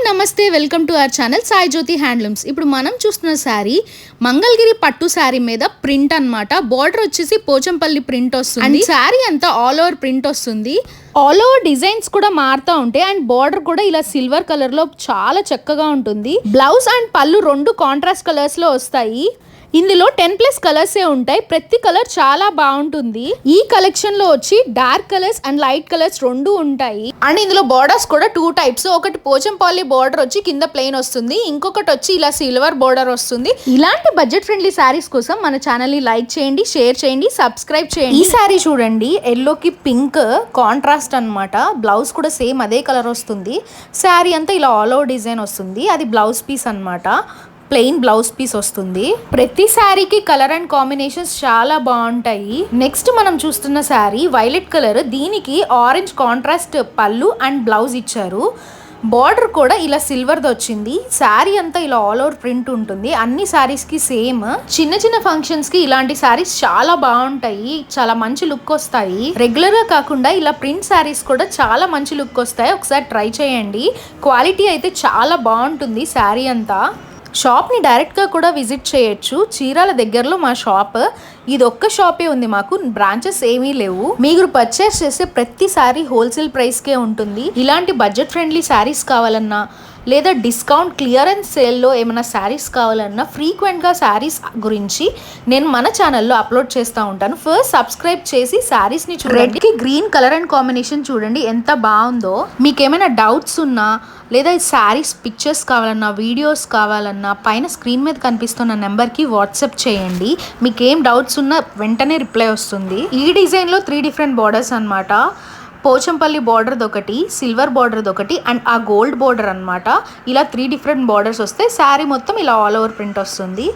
నమస్తే welcome to our channel Sai Jyothi handlooms. ఇప్పుడు మనం చూస్తున్న శారీ మంగళగిరి పట్టు శారీ మీద ప్రింట్ అన్నమాట. బార్డర్ వచ్చేసి పోచంపల్లి ప్రింట్ వస్తుంది అండ్ శారీ అంతా ఆల్ ఓవర్ ప్రింట్ వస్తుంది. ఆల్ ఓవర్ డిజైన్స్ కూడా మారుతూ ఉంటాయి అండ్ బార్డర్ కూడా ఇలా సిల్వర్ కలర్ లో చాలా చక్కగా ఉంటుంది. బ్లౌజ్ అండ్ పళ్ళు రెండు కాంట్రాస్ట్ కలర్స్ లో వస్తాయి. ఇందులో 10+ కలర్సే ఉంటాయి. ప్రతి కలర్ చాలా బాగుంటుంది. ఈ కలెక్షన్ లో వచ్చి dark colours and light colours రెండు ఉంటాయి అండ్ ఇందులో బార్డర్స్ కూడా 2 టైప్స్. ఒకటి పోచంపల్లి బార్డర్ వచ్చి కింద ప్లెయిన్ వస్తుంది, ఇంకొకటి వచ్చి ఇలా సిల్వర్ బార్డర్ వస్తుంది. ఇలాంటి బడ్జెట్ ఫ్రెండ్లీ శారీస్ కోసం మన ఛానల్ ని లైక్ చేయండి, షేర్ చేయండి, సబ్స్క్రైబ్ చేయండి. ఈ శారీ చూడండి, ఎల్లోకి పింక్ కాంట్రాస్ట్ అన్నమాట. బ్లౌజ్ కూడా సేమ్ అదే కలర్ వస్తుంది. శారీ అంతా ఇలా ఆల్ ఓవర్ డిజైన్ వస్తుంది. అది బ్లౌజ్ పీస్ అన్నమాట. ప్లెయిన్ బ్లౌజ్ పీస్ వస్తుంది. ప్రతి శారీకి కలర్ అండ్ కాంబినేషన్స్ చాలా బాగుంటాయి. నెక్స్ట్ మనం చూస్తున్న శారీ వైలెట్ కలర్, దీనికి ఆరెంజ్ కాంట్రాస్ట్ పళ్ళు అండ్ బ్లౌజ్ ఇచ్చారు. బార్డర్ కూడా ఇలా సిల్వర్ది వచ్చింది. శారీ అంతా ఇలా ఆల్ ఓవర్ ప్రింట్ ఉంటుంది. అన్ని శారీస్కి సేమ్. చిన్న చిన్న ఫంక్షన్స్కి ఇలాంటి శారీస్ చాలా బాగుంటాయి, చాలా మంచి లుక్ వస్తాయి. రెగ్యులర్గా కాకుండా ఇలా ప్రింట్ శారీస్ కూడా చాలా మంచి లుక్ వస్తాయి. ఒకసారి ట్రై చేయండి. క్వాలిటీ అయితే చాలా బాగుంటుంది. శారీ అంతా షాప్ని డైరెక్ట్గా కూడా విజిట్ చేయొచ్చు. చీరాల దగ్గరలో మా షాప్. ఇది ఒక్క షాపే ఉంది, మాకు బ్రాంచెస్ ఏమీ లేవు. మీరు పర్చేస్ చేసే ప్రతి శారీ హోల్సేల్ ప్రైస్కే ఉంటుంది. ఇలాంటి బడ్జెట్ ఫ్రెండ్లీ శారీస్ కావాలన్నా లేదా డిస్కౌంట్ క్లియరెన్స్ సేల్లో ఏమైనా శారీస్ కావాలన్నా ఫ్రీక్వెంట్గా శారీస్ గురించి నేను మన ఛానల్లో అప్లోడ్ చేస్తూ ఉంటాను. ఫస్ట్ సబ్స్క్రైబ్ చేసి శారీస్ని చూడండి. రెడ్కి గ్రీన్ కలర్ అండ్ కాంబినేషన్ చూడండి ఎంత బాగుందో. మీకు ఏమైనా డౌట్స్ ఉన్నా లేదా శారీస్ పిక్చర్స్ కావాలన్నా వీడియోస్ కావాలన్నా పైన స్క్రీన్ మీద కనిపిస్తున్న నెంబర్కి వాట్సాప్ చేయండి. మీకు ఏం డౌట్స్ ఉన్నా వెంటనే రిప్లై వస్తుంది. ఈ డిజైన్లో 3 డిఫరెంట్ బార్డర్స్ అన్నమాట. పోచంపల్లి బార్డర్ది ఒకటి, సిల్వర్ బార్డర్ది ఒకటి అండ్ ఆ గోల్డ్ బార్డర్ అన్నమాట. ఇలా 3 డిఫరెంట్ బార్డర్స్ వస్తాయి. శారీ మొత్తం ఇలా ఆల్ ఓవర్ ప్రింట్ వస్తుంది.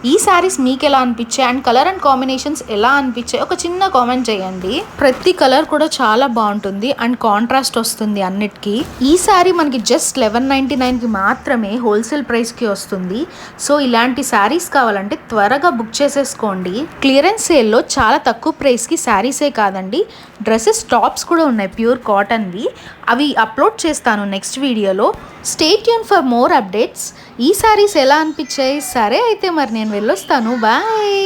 ఈ శారీస్ మీకు ఎలా అనిపించాయి అండ్ కలర్ అండ్ కాంబినేషన్స్ ఎలా అనిపించాయి ఒక చిన్న కామెంట్ చేయండి. ప్రతి కలర్ కూడా చాలా బాగుంటుంది అండ్ కాంట్రాస్ట్ వస్తుంది అన్నిటికీ. ఈ శారీ మనకి జస్ట్ 1199కి మాత్రమే హోల్సేల్ ప్రైస్కి వస్తుంది. సో ఇలాంటి శారీస్ కావాలంటే త్వరగా బుక్ చేసేసుకోండి. క్లియరెన్స్ సేల్లో చాలా తక్కువ ప్రైస్కి శారీసే కాదండి, డ్రెస్సెస్ టాప్స్ కూడా ఉన్నాయి ప్యూర్ కాటన్వి. అవి అప్లోడ్ చేస్తాను నెక్స్ట్ వీడియోలో. Stay tune for more updates. ఈ శారీస్ ఎలా అనిపించాయి? సరే అయితే మరి నేను వెళ్ళొస్తాను. బాయ్.